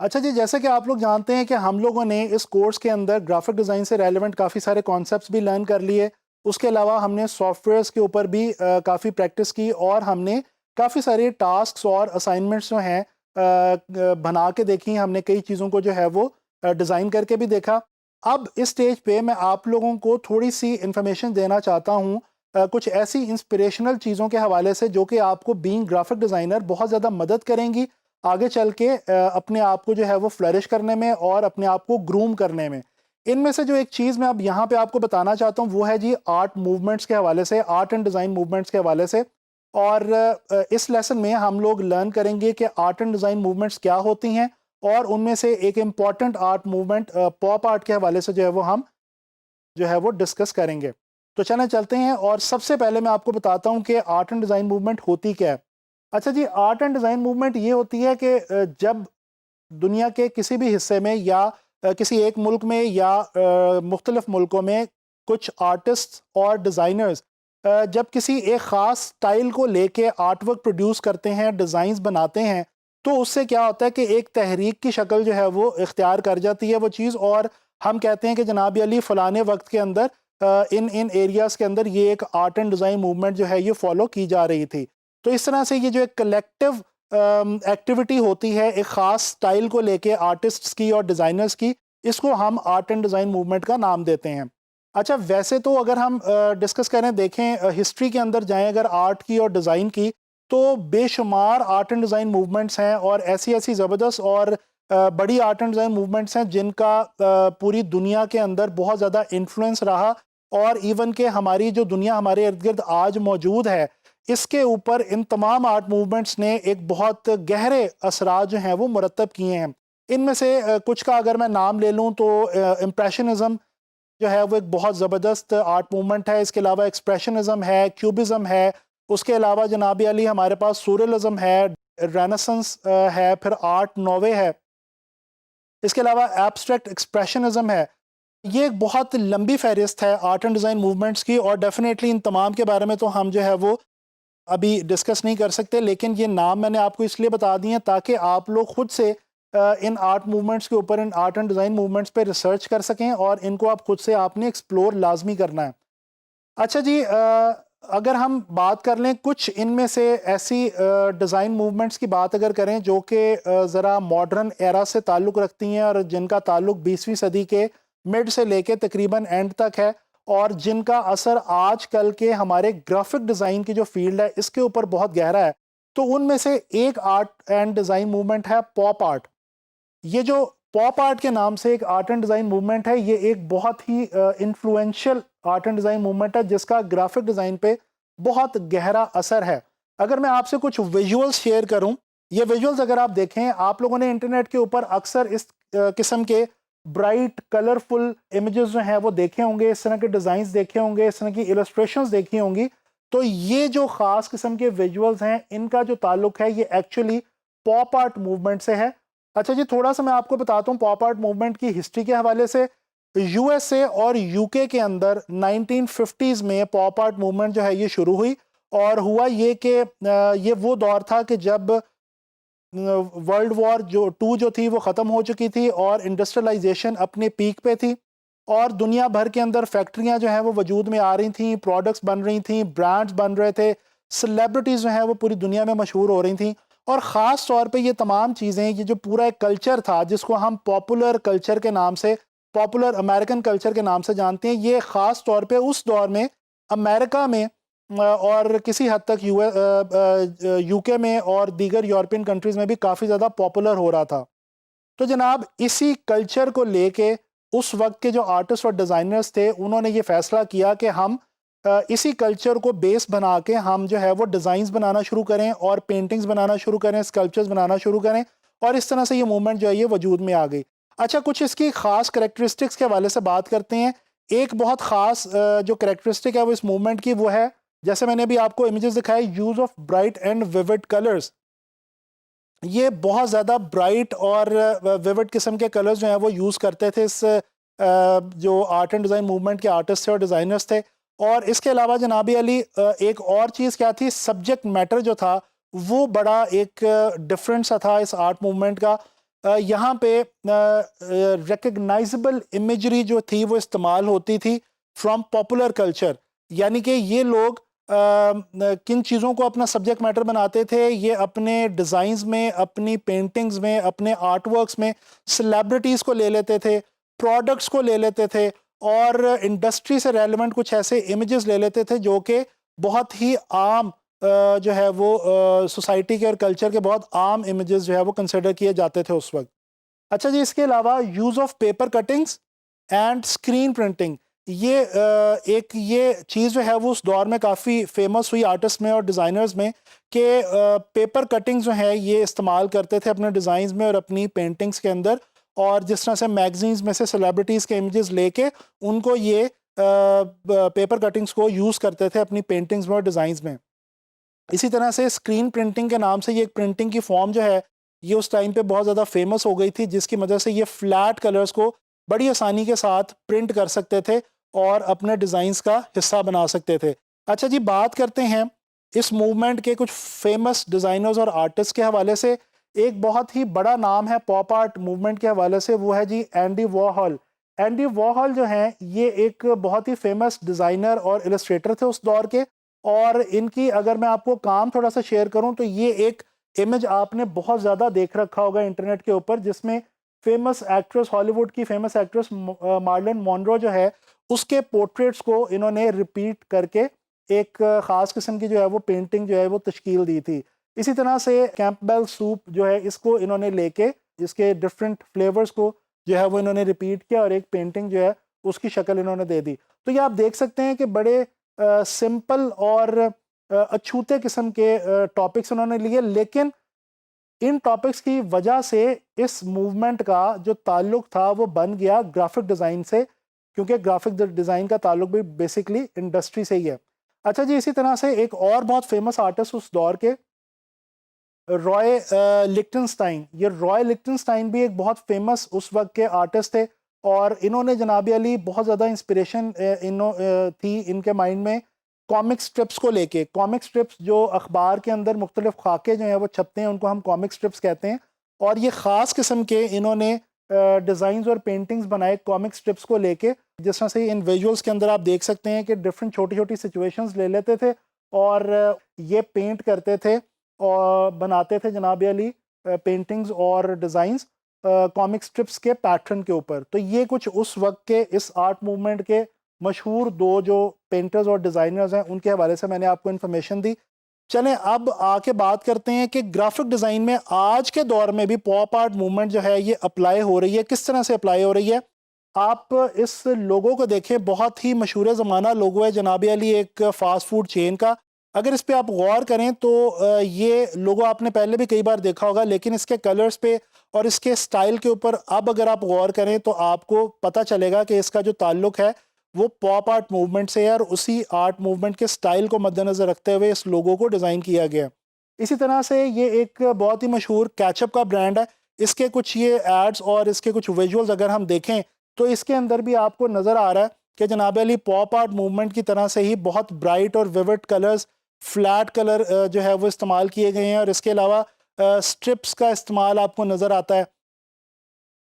اچھا جی، جیسے کہ آپ لوگ جانتے ہیں کہ ہم لوگوں نے اس کورس کے اندر گرافک ڈیزائن سے ریلیونٹ کافی سارے کانسیپٹس بھی لرن کر لیے. اس کے علاوہ ہم نے سافٹ ویئرس کے اوپر بھی کافی پریکٹس کی، اور ہم نے کافی سارے ٹاسکس اور اسائنمنٹس جو ہیں بنا کے دیکھی. ہم نے کئی چیزوں کو جو ہے وہ ڈیزائن کر کے بھی دیکھا. اب اس سٹیج پہ میں آپ لوگوں کو تھوڑی سی انفارمیشن دینا چاہتا ہوں کچھ ایسی انسپریشنل چیزوں کے حوالے سے جو کہ آپ کو بینگ گرافک ڈیزائنر بہت زیادہ مدد کریں گی آگے چل کے اپنے آپ کو جو ہے وہ فلرش کرنے میں اور اپنے آپ کو گروم کرنے میں. ان میں سے جو ایک چیز میں اب یہاں پہ آپ کو بتانا چاہتا ہوں وہ ہے جی آرٹ موومنٹس کے حوالے سے، آرٹ اینڈ ڈیزائن موومنٹس کے حوالے سے. اور اس لیسن میں ہم لوگ لرن کریں گے کہ آرٹ اینڈ ڈیزائن موومنٹس کیا ہوتی ہیں، اور ان میں سے ایک امپورٹنٹ آرٹ موومنٹ پاپ آرٹ کے حوالے سے جو ہے وہ ہم جو ہے وہ ڈسکس کریں گے. تو چلیں چلتے ہیں، اور سب سے پہلے میں آپ کو بتاتا ہوں کہ آرٹ اینڈ ڈیزائن موومنٹ ہوتی کیا ہے. اچھا جی، آرٹ اینڈ ڈیزائن موومنٹ یہ ہوتی ہے کہ جب دنیا کے کسی بھی حصے میں یا کسی ایک ملک میں یا مختلف ملکوں میں کچھ آرٹسٹ اور ڈیزائنرز جب کسی ایک خاص سٹائل کو لے کے آرٹ ورک پروڈیوس کرتے ہیں، ڈیزائنز بناتے ہیں، تو اس سے کیا ہوتا ہے کہ ایک تحریک کی شکل جو ہے وہ اختیار کر جاتی ہے وہ چیز، اور ہم کہتے ہیں کہ جناب علی فلانے وقت کے اندر ان ایریاز کے اندر یہ ایک آرٹ اینڈ ڈیزائن موومنٹ جو ہے یہ فالو کی جا رہی تھی. تو اس طرح سے یہ جو ایک کلیکٹیو ایکٹیویٹی ہوتی ہے ایک خاص سٹائل کو لے کے آرٹسٹس کی اور ڈیزائنرز کی، اس کو ہم آرٹ اینڈ ڈیزائن موومنٹ کا نام دیتے ہیں. اچھا، ویسے تو اگر ہم ڈسکس کریں، دیکھیں ہسٹری کے اندر جائیں اگر آرٹ کی اور ڈیزائن کی، تو بے شمار آرٹ اینڈ ڈیزائن موومنٹس ہیں، اور ایسی ایسی زبردست اور بڑی آرٹ اینڈ ڈیزائن موومنٹس ہیں جن کا پوری دنیا کے اندر بہت زیادہ انفلوئنس رہا، اور ایون کہ ہماری جو دنیا ہمارے ارد گرد آج موجود ہے اس کے اوپر ان تمام آرٹ موومنٹس نے ایک بہت گہرے اثرات جو ہیں وہ مرتب کیے ہیں. ان میں سے کچھ کا اگر میں نام لے لوں تو امپریشنزم جو ہے وہ ایک بہت زبردست آرٹ موومنٹ ہے. اس کے علاوہ ایکسپریشنزم ہے، کیوبزم ہے، اس کے علاوہ جناب علی ہمارے پاس سورلزم ہے، رینیسنس ہے، پھر آرٹ نوے ہے، اس کے علاوہ ایبسٹریکٹ ایکسپریشنزم ہے. یہ ایک بہت لمبی فہرست ہے آرٹ اینڈ ڈیزائن موومنٹس کی، اور ڈیفینیٹلی ان تمام کے بارے میں تو ہم جو ہے وہ ابھی ڈسکس نہیں کر سکتے، لیکن یہ نام میں نے آپ کو اس لیے بتا دی ہیں تاکہ آپ لوگ خود سے ان آرٹ موومنٹس کے اوپر، ان آرٹ اینڈ ڈیزائن موومنٹس پہ ریسرچ کر سکیں، اور ان کو آپ خود سے آپ نے ایکسپلور لازمی کرنا ہے. اچھا جی، اگر ہم بات کر لیں کچھ ان میں سے ایسی ڈیزائن موومنٹس کی بات اگر کریں جو کہ ذرا ماڈرن ایرا سے تعلق رکھتی ہیں، اور جن کا تعلق 20ویں صدی کے مڈ سے لے کے تقریباً اینڈ تک ہے، اور جن کا اثر آج کل کے ہمارے گرافک ڈیزائن کی جو فیلڈ ہے اس کے اوپر بہت گہرا ہے. تو ان میں سے ایک آرٹ اینڈ ڈیزائن موومنٹ ہے پاپ آرٹ. یہ جو پاپ آرٹ کے نام سے ایک آرٹ اینڈ ڈیزائن موومنٹ ہے، یہ ایک بہت ہی influential art and design movement ہے جس کا گرافک ڈیزائن پہ بہت گہرا اثر ہے. اگر میں آپ سے کچھ ویژولز شیئر کروں، یہ ویژولز اگر آپ دیکھیں، آپ لوگوں نے انٹرنیٹ کے اوپر اکثر اس قسم کے برائٹ کلرفل امیجز جو ہیں وہ دیکھے ہوں گے، اس طرح کے ڈیزائنز دیکھے ہوں گے، اس طرح کی السٹریشنز دیکھی ہوں گی. تو یہ جو خاص قسم کے ویژولز ہیں ان کا جو تعلق ہے یہ ایکچولی پاپ آرٹ موومنٹ سے ہے. اچھا جی، تھوڑا سا میں آپ کو بتاتا ہوں پاپ آرٹ موومنٹ کی ہسٹری کے حوالے سے. یو ایس اے اور یو کے اندر 1950s میں پاپ آرٹ موومنٹ جو ہے یہ شروع ہوئی، اور ہوا یہ کہ یہ وہ دور تھا کہ جب ورلڈ وار جو تھی وہ ختم ہو چکی تھی، اور انڈسٹریلائزیشن اپنے پیک پہ تھی، اور دنیا بھر کے اندر فیکٹریاں جو ہیں وہ وجود میں آ رہی تھیں، پروڈکٹس بن رہی تھیں، برانڈز بن رہے تھے، سیلیبریٹیز جو ہیں وہ پوری دنیا میں مشہور ہو رہی تھیں. اور خاص طور پہ یہ تمام چیزیں، یہ جو پورا ایک کلچر تھا جس کو ہم پاپولر کلچر کے نام سے، پاپولر امریکن کلچر کے نام سے جانتے ہیں، یہ خاص طور پہ اس دور میں امریکہ میں اور کسی حد تک یو کے میں اور دیگر یورپین کنٹریز میں بھی کافی زیادہ پاپولر ہو رہا تھا. تو جناب اسی کلچر کو لے کے اس وقت کے جو آرٹسٹ اور ڈیزائنرز تھے انہوں نے یہ فیصلہ کیا کہ ہم اسی کلچر کو بیس بنا کے ہم جو ہے وہ ڈیزائنز بنانا شروع کریں، اور پینٹنگز بنانا شروع کریں، اسکلپچرز بنانا شروع کریں، اور اس طرح سے یہ موومنٹ جو ہے یہ وجود میں آ گئی. اچھا، کچھ اس کی خاص کریکٹرسٹکس کے حوالے سے بات کرتے ہیں. ایک بہت خاص جو کریکٹرسٹک ہے وہ اس موومنٹ کی وہ ہے، جیسے میں نے بھی آپ کو امیجز دکھائے، use of bright and vivid colours. یہ بہت زیادہ برائٹ اور ویوڈ قسم کے کلرز جو ہیں وہ یوز کرتے تھے اس جو آرٹ اینڈ ڈیزائن موومنٹ کے آرٹسٹ تھے اور ڈیزائنرز تھے. اور اس کے علاوہ جناب علی ایک اور چیز کیا تھی، سبجیکٹ میٹر جو تھا وہ بڑا ایک ڈفرینٹ سا تھا اس آرٹ موومنٹ کا. یہاں پہ ریکگنائزبل امیجری جو تھی وہ استعمال ہوتی تھی فرام پاپولر کلچر، یعنی کہ یہ لوگ کن چیزوں کو اپنا سبجیکٹ میٹر بناتے تھے، یہ اپنے ڈیزائنز میں، اپنی پینٹنگز میں، اپنے آرٹ ورکس میں سیلیبریٹیز کو لے لیتے تھے، پروڈکٹس کو لے لیتے تھے، اور انڈسٹری سے ریلیونٹ کچھ ایسے امیجز لے لیتے تھے جو کہ بہت ہی عام جو ہے وہ سوسائٹی کے اور کلچر کے بہت عام امیجز جو ہے وہ کنسیڈر کیے جاتے تھے اس وقت۔ اچھا جی، اس کے علاوہ use of paper cuttings and screen printing, یہ چیز جو ہے وہ اس دور میں کافی فیمس ہوئی آرٹسٹ میں اور ڈیزائنرز میں، کہ پیپر کٹنگ جو ہے یہ استعمال کرتے تھے اپنے ڈیزائنز میں اور اپنی پینٹنگز کے اندر، اور جس طرح سے میگزینز میں سے سیلیبریٹیز کے امیجز لے کے ان کو یہ پیپر کٹنگز کو یوز کرتے تھے اپنی پینٹنگز میں اور ڈیزائنز میں۔ اسی طرح سے اسکرین پرنٹنگ کے نام سے یہ ایک پرنٹنگ کی فارم جو ہے یہ اس ٹائم پہ بہت زیادہ فیمس ہو گئی تھی، جس کی مدد سے یہ فلیٹ کلرز کو بڑی آسانی کے ساتھ پرنٹ کر سکتے تھے اور اپنے ڈیزائنز کا حصہ بنا سکتے تھے۔ اچھا جی، بات کرتے ہیں اس موومنٹ کے کچھ فیمس ڈیزائنرز اور آرٹسٹ کے حوالے سے۔ ایک بہت ہی بڑا نام ہے پاپ آرٹ موومنٹ کے حوالے سے، وہ ہے جی اینڈی وارہول۔ اینڈی وارہول جو ہیں یہ ایک بہت ہی فیمس ڈیزائنر اور السٹریٹر تھے اس دور کے، اور ان کی اگر میں آپ کو کام تھوڑا سا شیئر کروں تو یہ ایک امیج آپ نے بہت زیادہ دیکھ رکھا ہوگا انٹرنیٹ کے اوپر، جس میں فیمس ایکٹریس، ہالی ووڈ کی فیمس ایکٹریس مارلن مونرو جو ہے اس کے پورٹریٹس کو انہوں نے ریپیٹ کر کے ایک خاص قسم کی جو ہے وہ پینٹنگ جو ہے وہ تشکیل دی تھی۔ اسی طرح سے کیمپبیل سوپ جو ہے اس کو انہوں نے لے کے اس کے ڈفرینٹ فلیورز کو جو ہے وہ انہوں نے ریپیٹ کیا اور ایک پینٹنگ جو ہے اس کی شکل انہوں نے دے دی۔ تو یہ آپ دیکھ سکتے ہیں کہ بڑے سمپل اور اچھوتے قسم کے ٹاپکس انہوں نے لیے، لیکن ان ٹاپکس کی وجہ سے اس موومنٹ کا جو تعلق تھا وہ بن گیا گرافک ڈیزائن سے، کیونکہ گرافک ڈیزائن کا تعلق بھی بیسکلی انڈسٹری سے ہی ہے۔ اچھا جی، اسی طرح سے ایک اور بہت فیمس آرٹسٹ اس دور کے رائے لکٹنسٹائن، یہ رائے لکٹنسٹائن بھی ایک بہت فیمس اس وقت کے آرٹسٹ تھے، اور انہوں نے جناب علی بہت زیادہ انسپریشن تھی ان کے مائنڈ میں کامک سٹرپس کو لے کے۔ کامک سٹرپس جو اخبار کے اندر مختلف خاکے جو ہیں وہ چھپتے ہیں، ان کو ہم کامک سٹرپس کہتے ہیں، اور یہ خاص قسم کے انہوں نے ڈیزائنز اور پینٹنگز بنائے کامک سٹرپس کو لے کے، جس طرح سے ان ویژولز کے اندر آپ دیکھ سکتے ہیں کہ ڈفرینٹ چھوٹی چھوٹی سچویشنز لے لیتے تھے اور یہ پینٹ کرتے تھے اور بناتے تھے جناب علی پینٹنگز اور ڈیزائنز کامک سٹرپس کے پیٹرن کے اوپر۔ تو یہ کچھ اس وقت کے اس آرٹ موومنٹ کے مشہور دو جو پینٹرز اور ڈیزائنرز ہیں ان کے حوالے سے میں نے آپ کو انفارمیشن دی۔ چلیں اب آ کے بات کرتے ہیں کہ گرافک ڈیزائن میں آج کے دور میں بھی پاپ آرٹ موومنٹ جو ہے یہ اپلائی ہو رہی ہے، کس طرح سے اپلائی ہو رہی ہے۔ آپ اس لوگو کو دیکھیں، بہت ہی مشہور زمانہ لوگو ہے جناب علی ایک فاسٹ فوڈ چین کا۔ اگر اس پہ آپ غور کریں تو یہ لوگو آپ نے پہلے بھی کئی بار دیکھا ہوگا، لیکن اس کے کلرز پہ اور اس کے سٹائل کے اوپر اب اگر آپ غور کریں تو آپ کو پتہ چلے گا کہ اس کا جو تعلق ہے وہ پاپ آرٹ موومنٹ سے ہے، اور اسی آرٹ موومنٹ کے سٹائل کو مد نظر رکھتے ہوئے اس لوگو کو ڈیزائن کیا گیا۔ اسی طرح سے یہ ایک بہت ہی مشہور کیچ اپ کا برانڈ ہے، اس کے کچھ یہ ایڈز اور اس کے کچھ ویژولز اگر ہم دیکھیں تو اس کے اندر بھی آپ کو نظر آ رہا ہے کہ جناب علی پاپ آرٹ موومنٹ کی طرح سے ہی بہت برائٹ اور ویوڈ کلرز، فلیٹ کلر جو ہے وہ استعمال کیے گئے ہیں، اور اس کے علاوہ سٹرپس کا استعمال آپ کو نظر آتا ہے،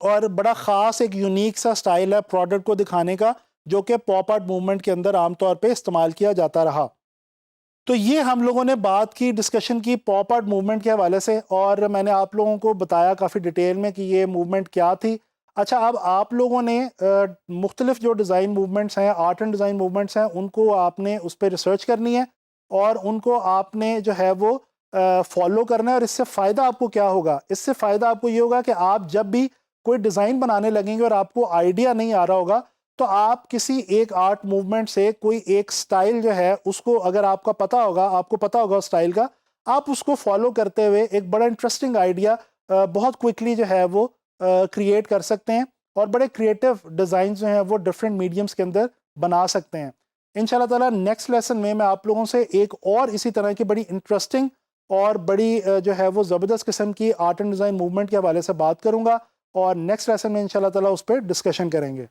اور بڑا خاص ایک یونیک سا سٹائل ہے پروڈکٹ کو دکھانے کا جو کہ پاپ آرٹ موومنٹ کے اندر عام طور پہ استعمال کیا جاتا رہا۔ تو یہ ہم لوگوں نے بات کی، ڈسکشن کی پاپ آرٹ موومنٹ کے حوالے سے، اور میں نے آپ لوگوں کو بتایا کافی ڈیٹیل میں کہ یہ موومنٹ کیا تھی۔ اچھا، اب آپ لوگوں نے مختلف جو ڈیزائن موومنٹس ہیں، آرٹ اینڈ ڈیزائن موومنٹس ہیں، ان کو آپ نے اس پہ ریسرچ کرنی ہے اور ان کو آپ نے جو ہے وہ فالو کرنا ہے۔ اور اس سے فائدہ آپ کو کیا ہوگا؟ اس سے فائدہ آپ کو یہ ہوگا کہ آپ جب بھی کوئی ڈیزائن بنانے لگیں گے اور آپ کو آئیڈیا نہیں آ رہا ہوگا تو آپ کسی ایک آرٹ موومنٹ سے کوئی ایک سٹائل جو ہے اس کو اگر آپ کو پتہ ہوگا سٹائل کا، آپ اس کو فالو کرتے ہوئے ایک بڑا انٹرسٹنگ آئیڈیا بہت کوئکلی جو ہے وہ کریٹ کر سکتے ہیں، اور بڑے کریٹو ڈیزائنز جو ہیں وہ ڈفرینٹ میڈیمز کے اندر بنا سکتے ہیں۔ انشاءاللہ تعالیٰ نیکسٹ لیسن میں آپ لوگوں سے ایک اور اسی طرح کی بڑی انٹرسٹنگ اور بڑی جو ہے وہ زبردست قسم کی آرٹ اینڈ ڈیزائن موومنٹ کے حوالے سے بات کروں گا، اور نیکسٹ لیسن میں انشاءاللہ تعالیٰ اس پہ ڈسکشن کریں گے۔